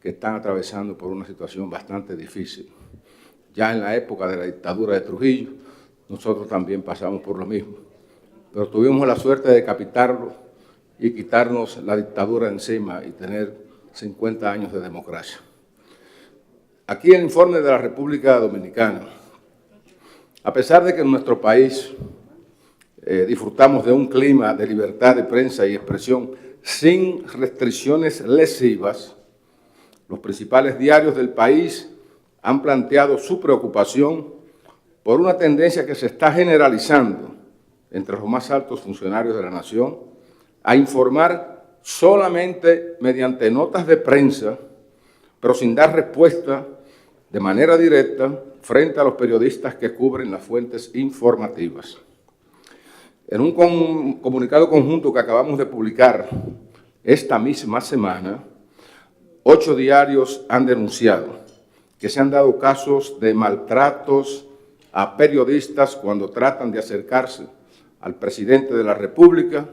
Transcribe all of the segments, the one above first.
que están atravesando por una situación bastante difícil. Ya en la época de la dictadura de Trujillo, nosotros también pasamos por lo mismo, pero tuvimos la suerte de decapitarlo y quitarnos la dictadura encima y tener 50 años de democracia. Aquí el informe de la República Dominicana. A pesar de que en nuestro país disfrutamos de un clima de libertad de prensa y expresión sin restricciones lesivas, los principales diarios del país han planteado su preocupación por una tendencia que se está generalizando entre los más altos funcionarios de la nación a informar solamente mediante notas de prensa, pero sin dar respuesta de manera directa frente a los periodistas que cubren las fuentes informativas. En un comunicado conjunto que acabamos de publicar esta misma semana, 8 diarios han denunciado que se han dado casos de maltratos a periodistas cuando tratan de acercarse al presidente de la República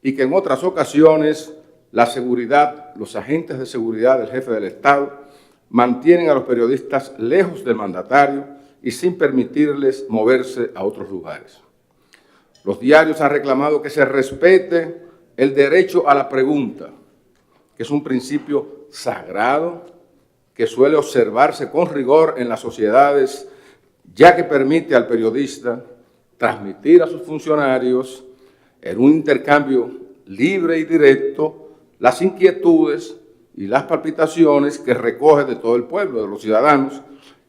y que en otras ocasiones la seguridad, los agentes de seguridad del jefe del Estado mantienen a los periodistas lejos del mandatario y sin permitirles moverse a otros lugares. Los diarios han reclamado que se respete el derecho a la pregunta, que es un principio sagrado que suele observarse con rigor en las sociedades, ya que permite al periodista transmitir a sus funcionarios en un intercambio libre y directo las inquietudes y las palpitaciones que recoge de todo el pueblo, de los ciudadanos,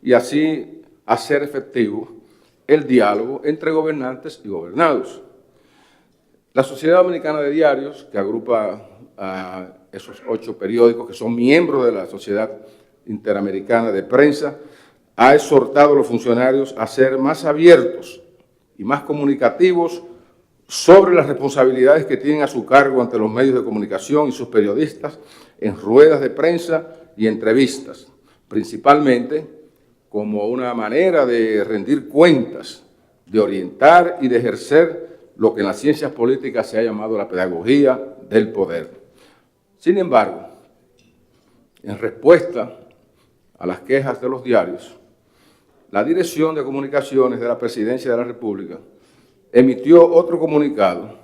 y así hacer efectivo el diálogo entre gobernantes y gobernados. La Sociedad Dominicana de Diarios, que agrupa a esos 8 periódicos que son miembros de la Sociedad Interamericana de Prensa, ha exhortado a los funcionarios a ser más abiertos y más comunicativos sobre las responsabilidades que tienen a su cargo ante los medios de comunicación y sus periodistas en ruedas de prensa y entrevistas, principalmente como una manera de rendir cuentas, de orientar y de ejercer lo que en las ciencias políticas se ha llamado la pedagogía del poder. Sin embargo, en respuesta a las quejas de los diarios, la Dirección de Comunicaciones de la Presidencia de la República emitió otro comunicado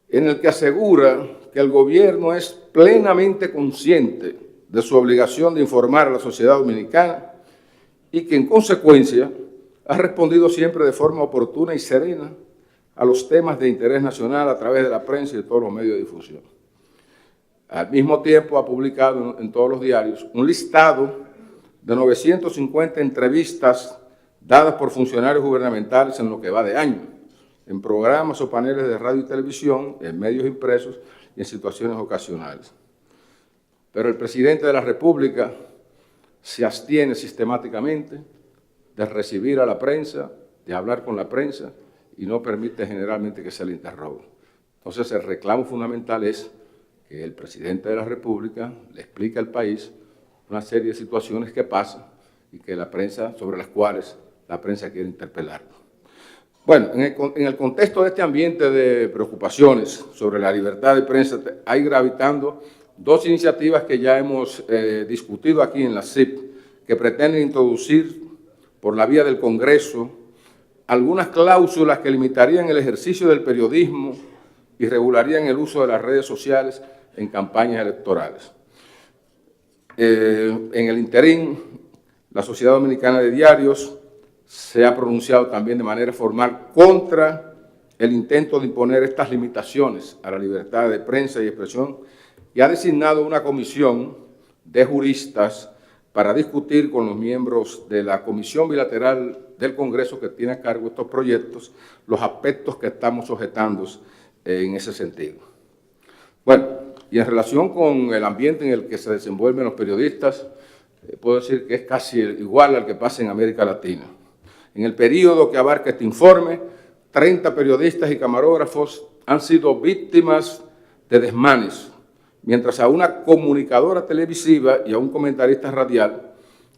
en el que asegura que el gobierno es plenamente consciente de su obligación de informar a la sociedad dominicana y que, en consecuencia, ha respondido siempre de forma oportuna y serena a los temas de interés nacional a través de la prensa y de todos los medios de difusión. Al mismo tiempo, ha publicado en todos los diarios un listado de 950 entrevistas dadas por funcionarios gubernamentales en lo que va de año, en programas o paneles de radio y televisión, en medios impresos y en situaciones ocasionales. Pero el presidente de la República se abstiene sistemáticamente de recibir a la prensa, de hablar con la prensa, y no permite generalmente que se le interrogue. Entonces, el reclamo fundamental es que el presidente de la República le explique al país una serie de situaciones que pasan y que la prensa, sobre las cuales la prensa quiere interpelarlo. Bueno, en el contexto de este ambiente de preocupaciones sobre la libertad de prensa, hay gravitando 2 iniciativas que ya hemos discutido aquí en la CIP, que pretenden introducir por la vía del Congreso algunas cláusulas que limitarían el ejercicio del periodismo y regularían el uso de las redes sociales en campañas electorales. En el interín, la Sociedad Dominicana de Diarios se ha pronunciado también de manera formal contra el intento de imponer estas limitaciones a la libertad de prensa y expresión y ha designado una comisión de juristas para discutir con los miembros de la Comisión Bilateral del Congreso que tiene a cargo estos proyectos los aspectos que estamos sujetando en ese sentido. Bueno, y en relación con el ambiente en el que se desenvuelven los periodistas, puedo decir que es casi igual al que pasa en América Latina. En el periodo que abarca este informe, 30 periodistas y camarógrafos han sido víctimas de desmanes, mientras a una comunicadora televisiva y a un comentarista radial,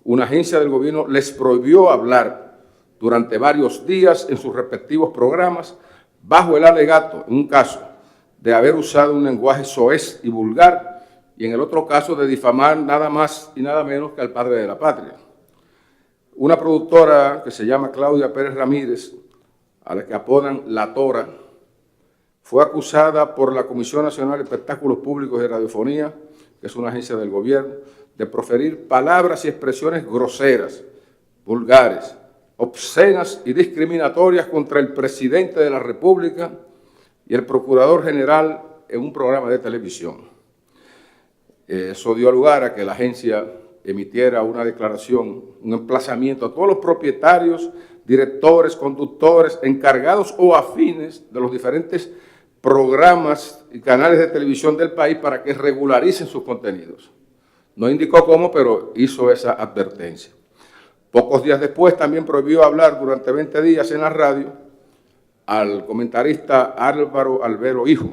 una agencia del gobierno les prohibió hablar durante varios días en sus respectivos programas, bajo el alegato, en un caso, de haber usado un lenguaje soez y vulgar y en el otro caso de difamar nada más y nada menos que al padre de la patria. Una productora que se llama Claudia Pérez Ramírez, a la que apodan La Tora, fue acusada por la Comisión Nacional de Espectáculos Públicos y Radiofonía, que es una agencia del gobierno, de proferir palabras y expresiones groseras, vulgares, obscenas y discriminatorias contra el presidente de la República y el procurador general en un programa de televisión. Eso dio lugar a que la agencia emitiera una declaración, un emplazamiento a todos los propietarios, directores, conductores, encargados o afines de los diferentes programas y canales de televisión del país para que regularicen sus contenidos. No indicó cómo, pero hizo esa advertencia. Pocos días después también prohibió hablar durante 20 días en la radio al comentarista Álvaro Albero Hijo,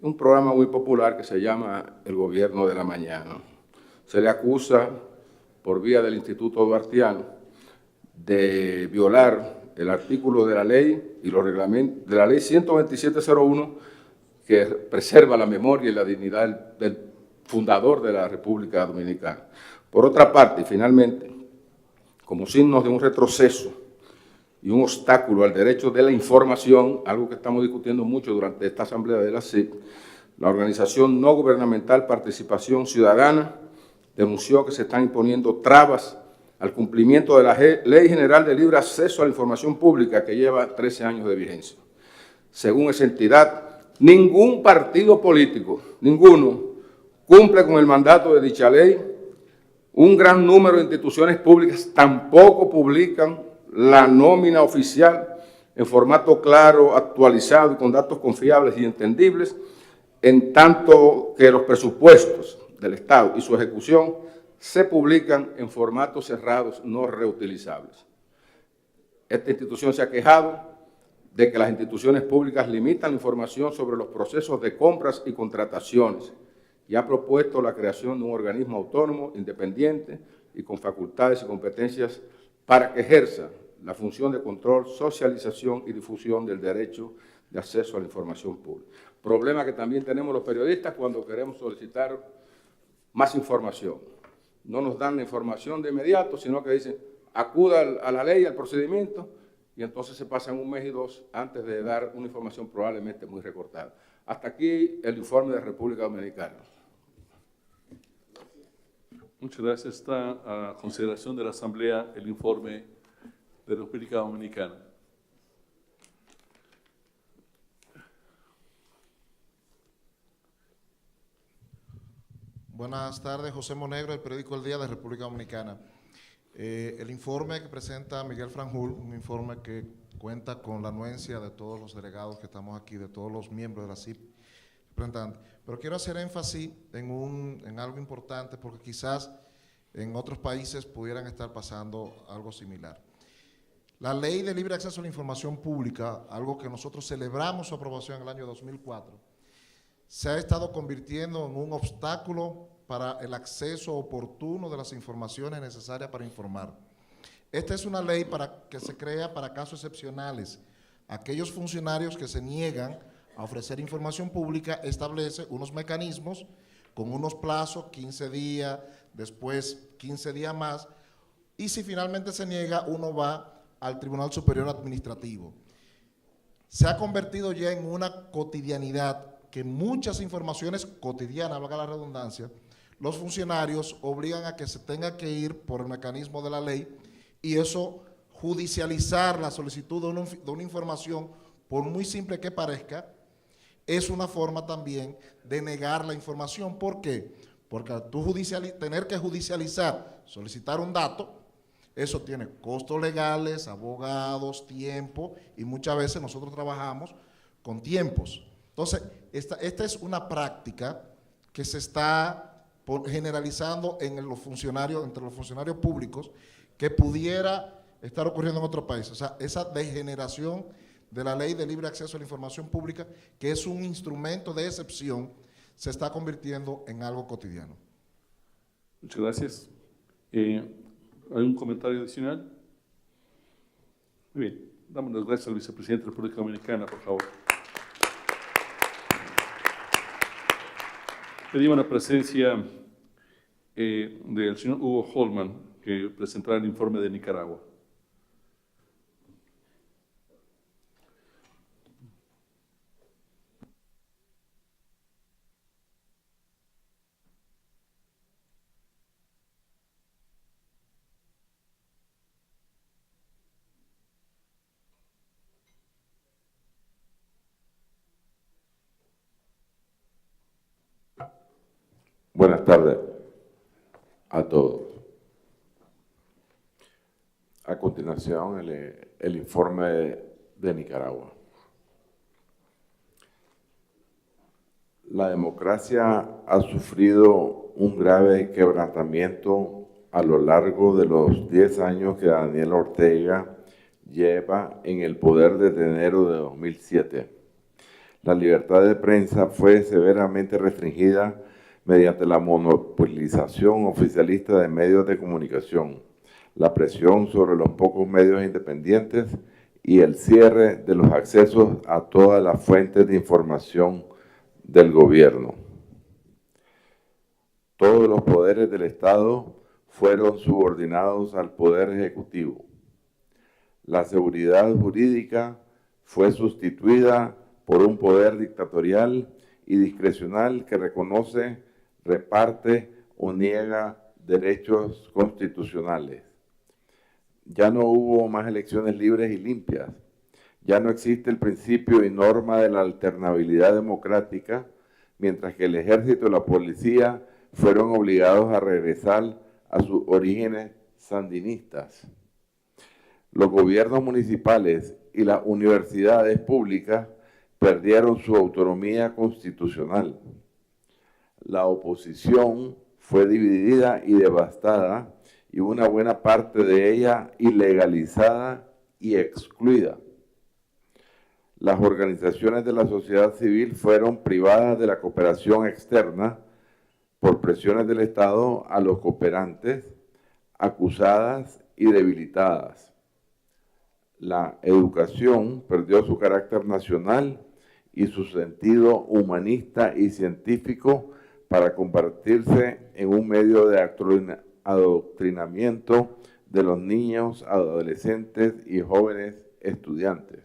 un programa muy popular que se llama El Gobierno de la Mañana. Se le acusa, por vía del Instituto Duartiano, de violar el artículo de la ley y los reglamentos de la ley 127.01, que preserva la memoria y la dignidad del fundador de la República Dominicana. Por otra parte, y finalmente, como signos de un retroceso y un obstáculo al derecho de la información, algo que estamos discutiendo mucho durante esta asamblea de la CIP, la organización no gubernamental Participación Ciudadana denunció que se están imponiendo trabas al cumplimiento de la Ley General de Libre Acceso a la Información Pública, que lleva 13 años de vigencia. Según esa entidad, ningún partido político, ninguno, cumple con el mandato de dicha ley. Un gran número de instituciones públicas tampoco publican la nómina oficial en formato claro, actualizado y con datos confiables y entendibles, en tanto que los presupuestos del Estado y su ejecución se publican en formatos cerrados no reutilizables. Esta institución se ha quejado de que las instituciones públicas limitan la información sobre los procesos de compras y contrataciones y ha propuesto la creación de un organismo autónomo, independiente y con facultades y competencias para que ejerza la función de control, socialización y difusión del derecho de acceso a la información pública. Problema que también tenemos los periodistas cuando queremos solicitar más información. No nos dan la información de inmediato, sino que dicen, acuda a la ley, al procedimiento, y entonces se pasan un mes y dos antes de dar una información probablemente muy recortada. Hasta aquí el informe de República Dominicana. Muchas gracias. Está a consideración de la Asamblea el informe de República Dominicana. Buenas tardes, José Monegro, del periódico El Día de República Dominicana. El informe que presenta Miguel Franjul, un informe que cuenta con la anuencia de todos los delegados que estamos aquí, de todos los miembros de la CIP representantes. Pero quiero hacer énfasis en algo importante porque quizás en otros países pudieran estar pasando algo similar. La Ley de Libre Acceso a la Información Pública, algo que nosotros celebramos su aprobación en el año 2004, se ha estado convirtiendo en un obstáculo para el acceso oportuno de las informaciones necesarias para informar. Esta es una ley que se crea para casos excepcionales. Aquellos funcionarios que se niegan a ofrecer información pública establece unos mecanismos con unos plazos, 15 días, después 15 días más, y si finalmente se niega, uno va al Tribunal Superior Administrativo. Se ha convertido ya en una cotidianidad que muchas informaciones cotidianas, valga la redundancia, los funcionarios obligan a que se tenga que ir por el mecanismo de la ley y eso judicializar la solicitud de una información, por muy simple que parezca, es una forma también de negar la información. ¿Por qué? Porque al tú tener que judicializar, solicitar un dato, eso tiene costos legales, abogados, tiempo, y muchas veces nosotros trabajamos con tiempos. Entonces, esta es una práctica que se está generalizando entre los funcionarios públicos, que pudiera estar ocurriendo en otro país. O sea, esa degeneración de la Ley de Libre Acceso a la Información Pública, que es un instrumento de excepción, se está convirtiendo en algo cotidiano. Muchas gracias. ¿Hay un comentario adicional? Muy bien. Damos las gracias al vicepresidente de la República Dominicana, por favor. Pedimos la presencia del señor Hugo Holman, que presentará el informe de Nicaragua. Buenas tardes a todos. A continuación, el informe de Nicaragua. La democracia ha sufrido un grave quebrantamiento a lo largo de los 10 años que Daniel Ortega lleva en el poder desde enero de 2007. La libertad de prensa fue severamente restringida mediante la monopolización oficialista de medios de comunicación, la presión sobre los pocos medios independientes y el cierre de los accesos a todas las fuentes de información del gobierno. Todos los poderes del Estado fueron subordinados al Poder Ejecutivo. La seguridad jurídica fue sustituida por un poder dictatorial y discrecional que reconoce, reparte o niega derechos constitucionales. Ya no hubo más elecciones libres y limpias. Ya no existe el principio y norma de la alternabilidad democrática, mientras que el ejército y la policía fueron obligados a regresar a sus orígenes sandinistas. Los gobiernos municipales y las universidades públicas perdieron su autonomía constitucional. La oposición fue dividida y devastada, y una buena parte de ella ilegalizada y excluida. Las organizaciones de la sociedad civil fueron privadas de la cooperación externa por presiones del Estado a los cooperantes, acusadas y debilitadas. La educación perdió su carácter nacional y su sentido humanista y científico para convertirse en un medio de adoctrinamiento de los niños, adolescentes y jóvenes estudiantes.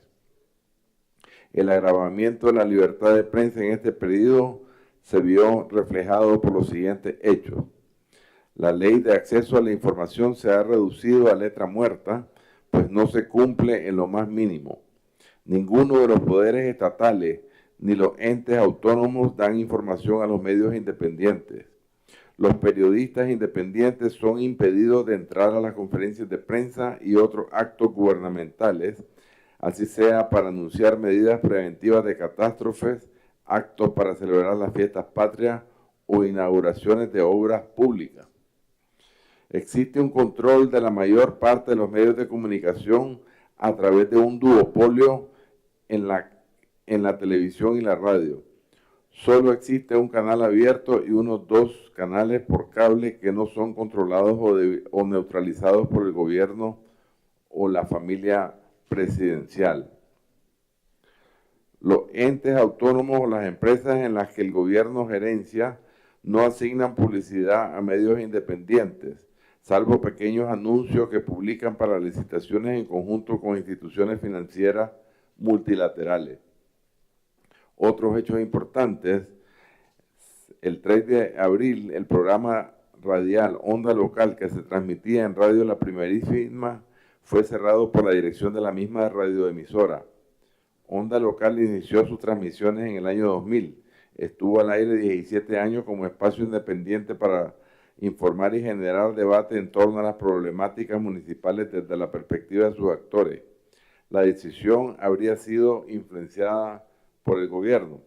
El agravamiento de la libertad de prensa en este periodo se vio reflejado por los siguientes hechos. La ley de acceso a la información se ha reducido a letra muerta, pues no se cumple en lo más mínimo. Ninguno de los poderes estatales ni los entes autónomos dan información a los medios independientes. Los periodistas independientes son impedidos de entrar a las conferencias de prensa y otros actos gubernamentales, así sea para anunciar medidas preventivas de catástrofes, actos para celebrar las fiestas patrias o inauguraciones de obras públicas. Existe un control de la mayor parte de los medios de comunicación a través de un duopolio en la televisión y la radio. Solo existe un canal abierto y unos 2 canales por cable que no son controlados o neutralizados por el gobierno o la familia presidencial. Los entes autónomos o las empresas en las que el gobierno gerencia no asignan publicidad a medios independientes, salvo pequeños anuncios que publican para licitaciones en conjunto con instituciones financieras multilaterales. Otros hechos importantes: el 3 de abril, el programa radial Onda Local que se transmitía en Radio La Primerísima fue cerrado por la dirección de la misma radioemisora. Onda Local inició sus transmisiones en el año 2000. Estuvo al aire 17 años como espacio independiente para informar y generar debate en torno a las problemáticas municipales desde la perspectiva de sus actores. La decisión habría sido influenciada por el gobierno.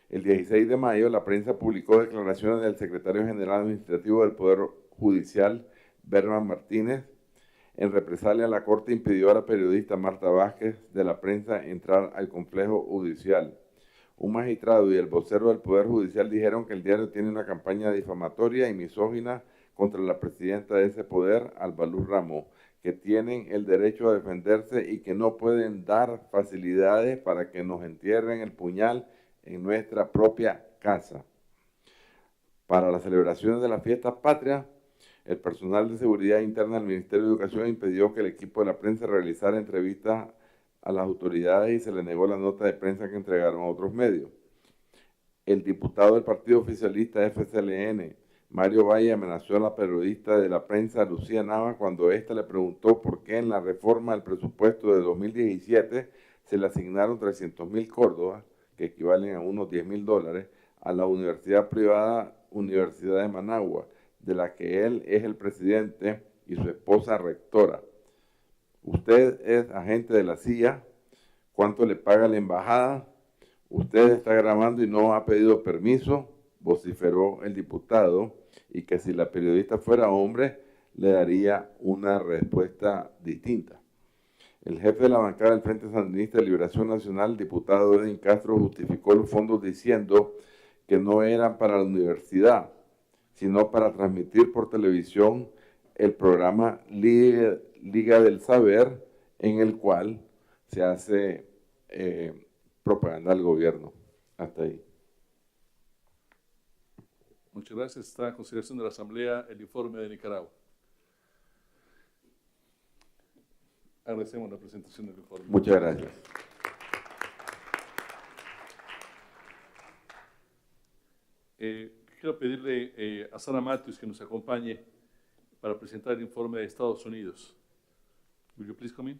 El 16 de mayo, la prensa publicó declaraciones del secretario general administrativo del Poder Judicial, Berman Martínez. En represalia, la Corte impidió a la periodista Marta Vázquez de la prensa entrar al complejo judicial. Un magistrado y el vocero del Poder Judicial dijeron que el diario tiene una campaña difamatoria y misógina contra la presidenta de ese poder, Alba Luz Ramos, que tienen el derecho a defenderse y que no pueden dar facilidades para que nos entierren el puñal en nuestra propia casa. Para las celebraciones de las fiestas patrias, el personal de seguridad interna del Ministerio de Educación impidió que el equipo de la prensa realizara entrevistas a las autoridades y se le negó la nota de prensa que entregaron a otros medios. El diputado del partido oficialista FCLN, Mario Valle, amenazó a la periodista de la prensa, Lucía Nava, cuando ésta le preguntó por qué en la reforma del presupuesto de 2017 se le asignaron 300.000 córdobas, que equivalen a unos $10.000, a la universidad privada Universidad de Managua, de la que él es el presidente y su esposa rectora. Usted es agente de la CIA, ¿cuánto le paga la embajada? Usted está grabando y no ha pedido permiso, vociferó el diputado, y que si la periodista fuera hombre, le daría una respuesta distinta. El jefe de la bancada del Frente Sandinista de Liberación Nacional, el diputado Edwin Castro, justificó los fondos diciendo que no eran para la universidad, sino para transmitir por televisión el programa Liga del Saber, en el cual se hace propaganda al gobierno. Hasta ahí. Muchas gracias. Está a consideración de la Asamblea el informe de Nicaragua. Agradecemos la presentación del informe. Muchas gracias. Quiero pedirle a Sara Matthews que nos acompañe para presentar el informe de Estados Unidos. Will you please come in?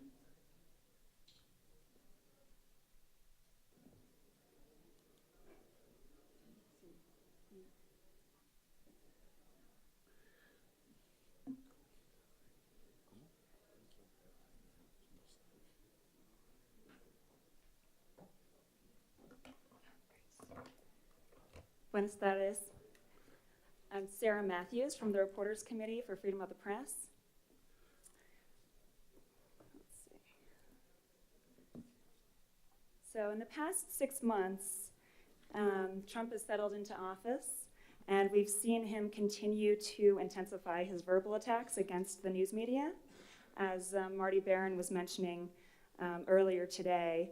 Buenas tardes. I'm Sarah Matthews from the Reporters Committee for Freedom of the Press. Let's see. So in the past 6 months, Trump has settled into office, and we've seen him continue to intensify his verbal attacks against the news media. As Marty Barron was mentioning earlier today,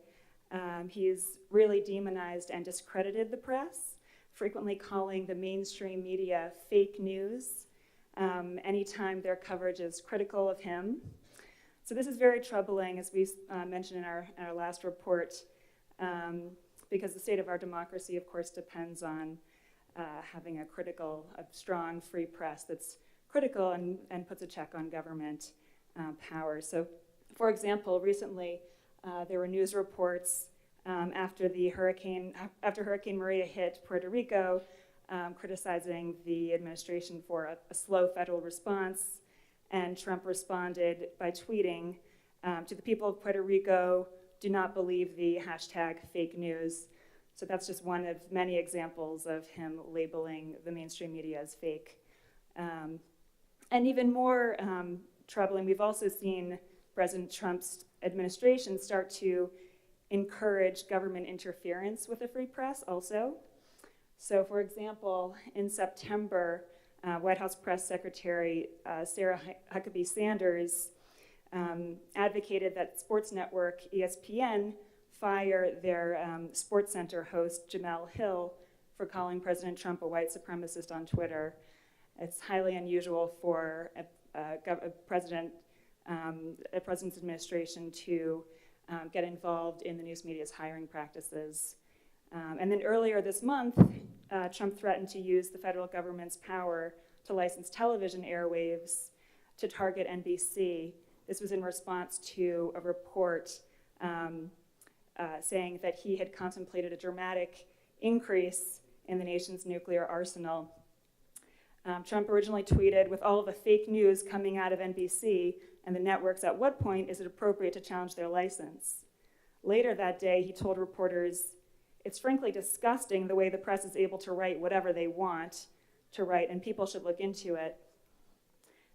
he's really demonized and discredited the press, frequently calling the mainstream media fake news anytime their coverage is critical of him. So this is very troubling, as we mentioned in our last report, because the state of our democracy, of course, depends on having a strong, free press that's critical and puts a check on government power. So, for example, recently there were news reports after Hurricane Maria hit Puerto Rico, criticizing the administration for a slow federal response, and Trump responded by tweeting, to the people of Puerto Rico, do not believe the hashtag fake news. So that's just one of many examples of him labeling the mainstream media as fake. And even more troubling, we've also seen President Trump's administration start to encourage government interference with the free press also. So for example, in September, White House Press Secretary Sarah Huckabee Sanders advocated that sports network ESPN fire their SportsCenter host Jemele Hill for calling President Trump a white supremacist on Twitter. It's highly unusual for a president's administration to get involved in the news media's hiring practices. And then earlier this month, Trump threatened to use the federal government's power to license television airwaves to target NBC. This was in response to a report saying that he had contemplated a dramatic increase in the nation's nuclear arsenal. Trump originally tweeted, with all of the fake news coming out of NBC and the networks, at what point is it appropriate to challenge their license? Later that day, he told reporters, it's frankly disgusting the way the press is able to write whatever they want to write, and people should look into it.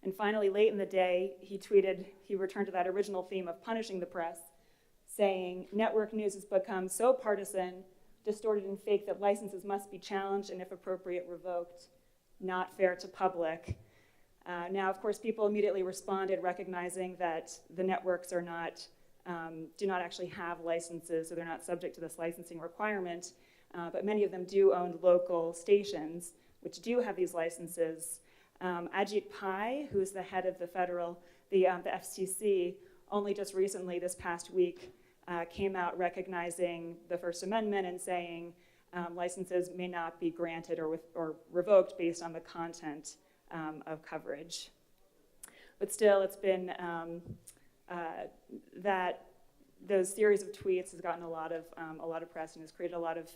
And finally, late in the day, he returned to that original theme of punishing the press, saying, network news has become so partisan, distorted and fake that licenses must be challenged and, if appropriate, revoked. Not fair to public. Now, of course, people immediately responded, recognizing that the networks do not actually have licenses, so they're not subject to this licensing requirement, but many of them do own local stations, which do have these licenses. Ajit Pai, who is the head of the FCC, only just recently, this past week, came out recognizing the First Amendment and saying licenses may not be granted or revoked based on the content of coverage. But still, it's been that those series of tweets has gotten a lot of press and has created a lot of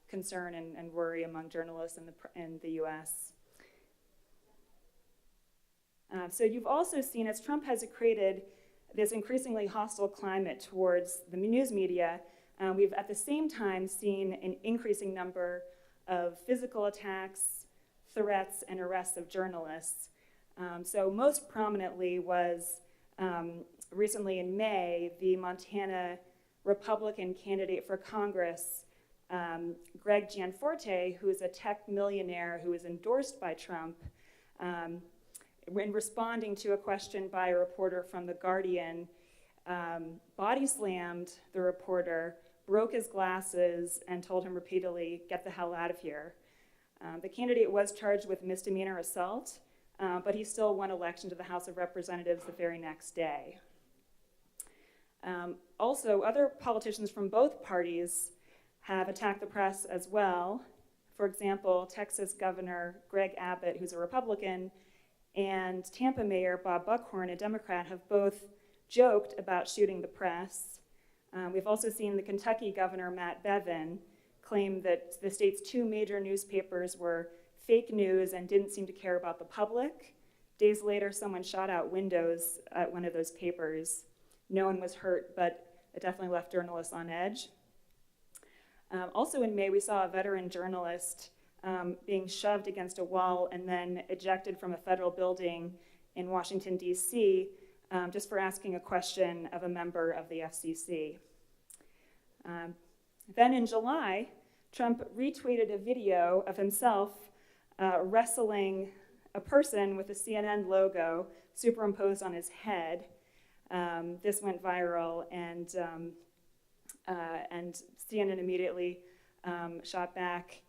concern and worry among journalists in the U.S. So you've also seen, as Trump has created this increasingly hostile climate towards the news media, we've at the same time seen an increasing number of physical attacks, threats, and arrests of journalists. So most prominently was recently in May, the Montana Republican candidate for Congress, Greg Gianforte, who is a tech millionaire who is endorsed by Trump, when responding to a question by a reporter from The Guardian, body slammed the reporter, broke his glasses, and told him repeatedly, "Get the hell out of here." The candidate was charged with misdemeanor assault, but he still won election to the House of Representatives the very next day. Also, other politicians from both parties have attacked the press as well. For example, Texas Governor Greg Abbott, who's a Republican, and Tampa Mayor Bob Buckhorn, a Democrat, have both joked about shooting the press. We've also seen the Kentucky Governor Matt Bevin claim that the state's two major newspapers were fake news and didn't seem to care about the public. Days later, someone shot out windows at one of those papers. No one was hurt, but it definitely left journalists on edge. Also in May, we saw a veteran journalist being shoved against a wall and then ejected from a federal building in Washington, D.C., just for asking a question of a member of the FCC. Then in July, Trump retweeted a video of himself wrestling a person with a CNN logo superimposed on his head. This went viral, and CNN immediately shot back,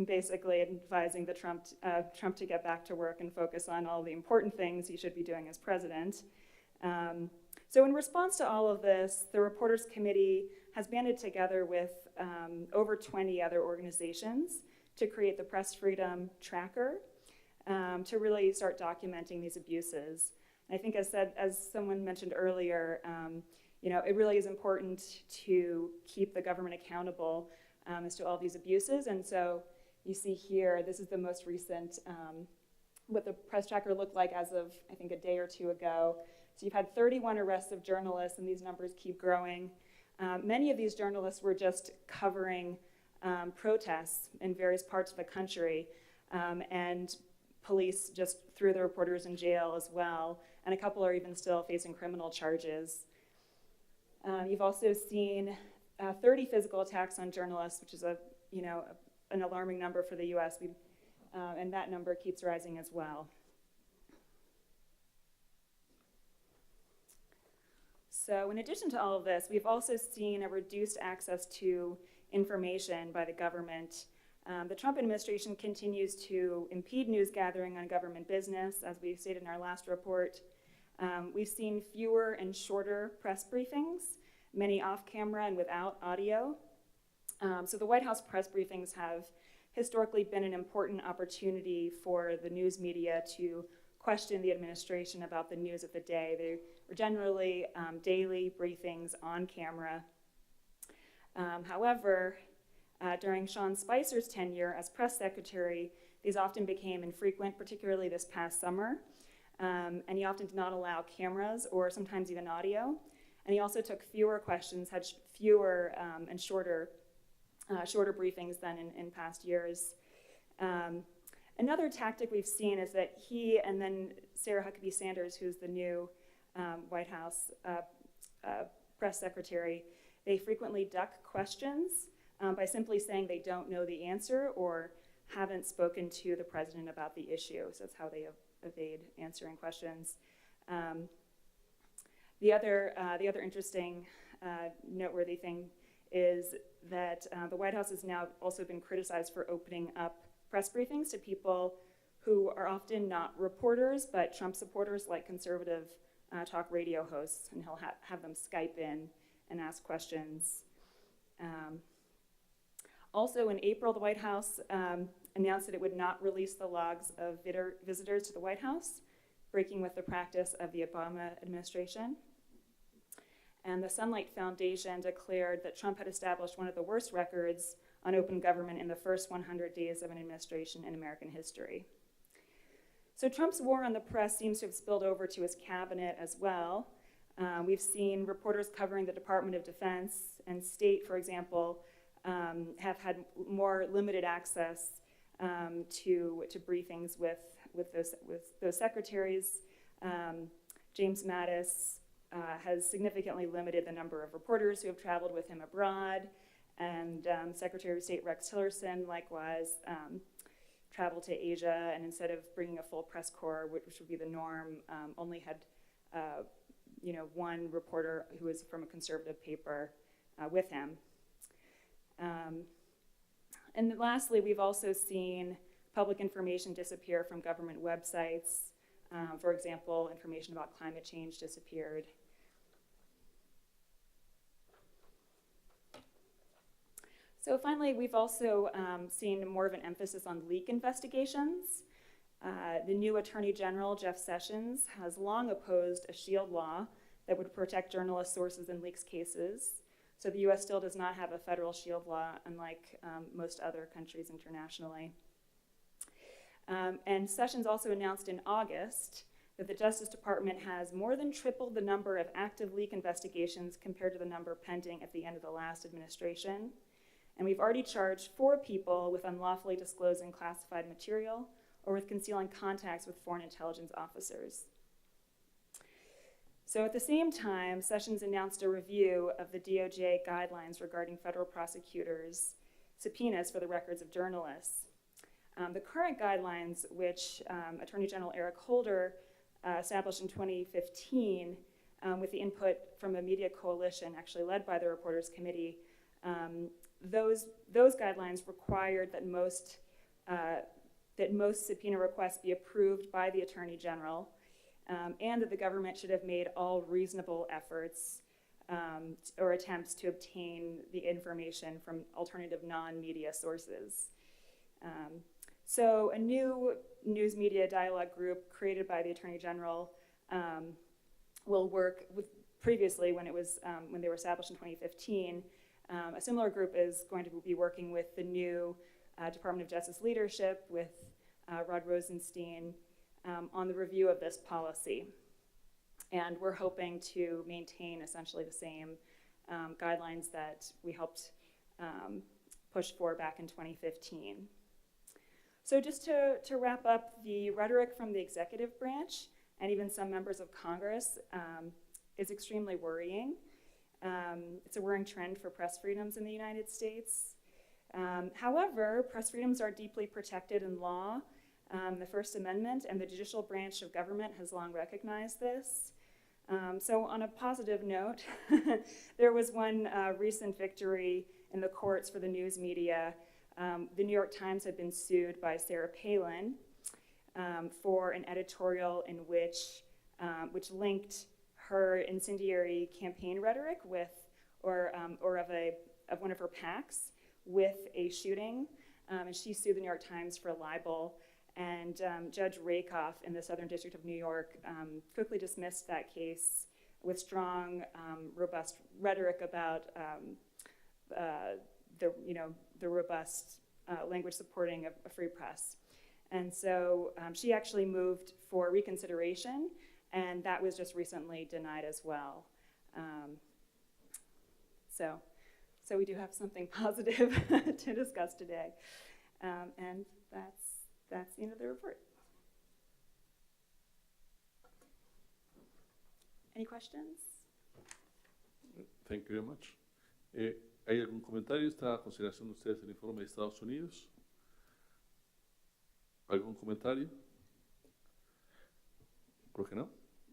basically advising Trump to get back to work and focus on all the important things he should be doing as president. So in response to all of this, the Reporters Committee has banded together with over 20 other organizations to create the Press Freedom Tracker to really start documenting these abuses. And I think, as someone mentioned earlier, it really is important to keep the government accountable as to all these abuses. And so you see here, this is the most recent, what the Press Tracker looked like as of, I think, a day or two ago. So you've had 31 arrests of journalists, and these numbers keep growing. Many of these journalists were just covering protests in various parts of the country, and police just threw the reporters in jail as well, and a couple are even still facing criminal charges. You've also seen 30 physical attacks on journalists, which is an alarming number for the U.S., and that number keeps rising as well. So in addition to all of this, we've also seen a reduced access to information by the government. The Trump administration continues to impede news gathering on government business, as we stated in our last report. We've seen fewer and shorter press briefings, many off camera and without audio. So the White House press briefings have historically been an important opportunity for the news media to question the administration about the news of the day. They were generally daily briefings on camera. However, during Sean Spicer's tenure as press secretary, these often became infrequent, particularly this past summer. And he often did not allow cameras or sometimes even audio. And he also took fewer questions, had fewer and shorter briefings than in past years. Another tactic we've seen is that he and then Sarah Huckabee Sanders, who's the new White House press secretary, they frequently duck questions by simply saying they don't know the answer or haven't spoken to the president about the issue. So that's how they evade answering questions. The other interesting, noteworthy thing is that the White House has now also been criticized for opening up press briefings to people who are often not reporters, but Trump supporters, like conservative talk radio hosts, and he'll have them Skype in and ask questions. Also in April, the White House announced that it would not release the logs of visitors to the White House, breaking with the practice of the Obama administration. And the Sunlight Foundation declared that Trump had established one of the worst records on open government in the first 100 days of an administration in American history. So Trump's war on the press seems to have spilled over to his cabinet as well. We've seen reporters covering the Department of Defense and State, for example, have had more limited access to briefings with those secretaries. James Mattis has significantly limited the number of reporters who have traveled with him abroad, and Secretary of State Rex Tillerson likewise traveled to Asia, and instead of bringing a full press corps, which would be the norm, only had one reporter who was from a conservative paper with him. And lastly, we've also seen public information disappear from government websites. For example, information about climate change disappeared. So finally, we've also seen more of an emphasis on leak investigations. The new Attorney General, Jeff Sessions, has long opposed a SHIELD law that would protect journalist sources in leaks cases. So the US still does not have a federal SHIELD law, unlike most other countries internationally. And Sessions also announced in August that the Justice Department has more than tripled the number of active leak investigations compared to the number pending at the end of the last administration. And we've already charged 4 people with unlawfully disclosing classified material or with concealing contacts with foreign intelligence officers. So at the same time, Sessions announced a review of the DOJ guidelines regarding federal prosecutors' subpoenas for the records of journalists. The current guidelines, which Attorney General Eric Holder established in 2015 with the input from a media coalition actually led by the Reporters Committee, those guidelines required that most subpoena requests be approved by the Attorney General, and that the government should have made all reasonable efforts or attempts to obtain the information from alternative non-media sources. So a new news media dialogue group created by the Attorney General will work with, previously when they were established in 2015, a similar group is going to be working with the new Department of Justice leadership, with Rod Rosenstein, on the review of this policy. And we're hoping to maintain essentially the same guidelines that we helped push for back in 2015. So just to wrap up, the rhetoric from the executive branch and even some members of Congress is extremely worrying. It's a worrying trend for press freedoms in the United States. However, press freedoms are deeply protected in law. The First Amendment and the judicial branch of government has long recognized this. So on a positive note, there was one recent victory in the courts for the news media. The New York Times had been sued by Sarah Palin for an editorial in which linked her incendiary campaign rhetoric or of one of her PACs with a shooting, and she sued the New York Times for libel. And Judge Rakoff in the Southern District of New York quickly dismissed that case with strong, robust rhetoric about the robust language supporting a free press. And so she actually moved for reconsideration, and that was just recently denied as well. So we do have something positive to discuss today, and that's the end of the report. Any questions? Thank you very much. ¿Hay algún comentario? ¿Está a consideración de ustedes el informe de Estados Unidos? ¿Algún comentario? Creo que no.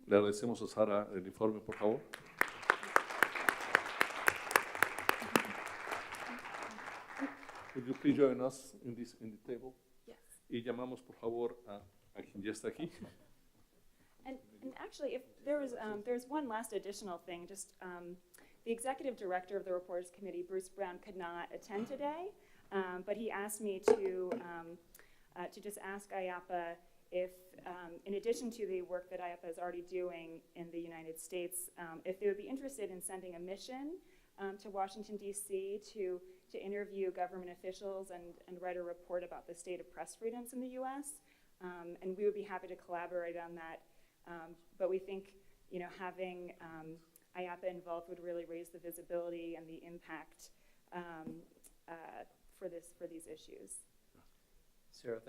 Le agradecemos a Sara el informe, por favor. Would you please join us in the table? Yes. Y llamamos, por favor, a quien ya está aquí. And actually, if there's one last additional thing, just the executive director of the Reporters Committee, Bruce Brown, could not attend today, but he asked me to just ask IAPA if, in addition to the work that IAPA is already doing in the United States, if they would be interested in sending a mission to Washington, D.C. to interview government officials and write a report about the state of press freedoms in the U.S. And we would be happy to collaborate on that. But we think, having IAPA involved would really raise the visibility and the impact for these issues. Sarah,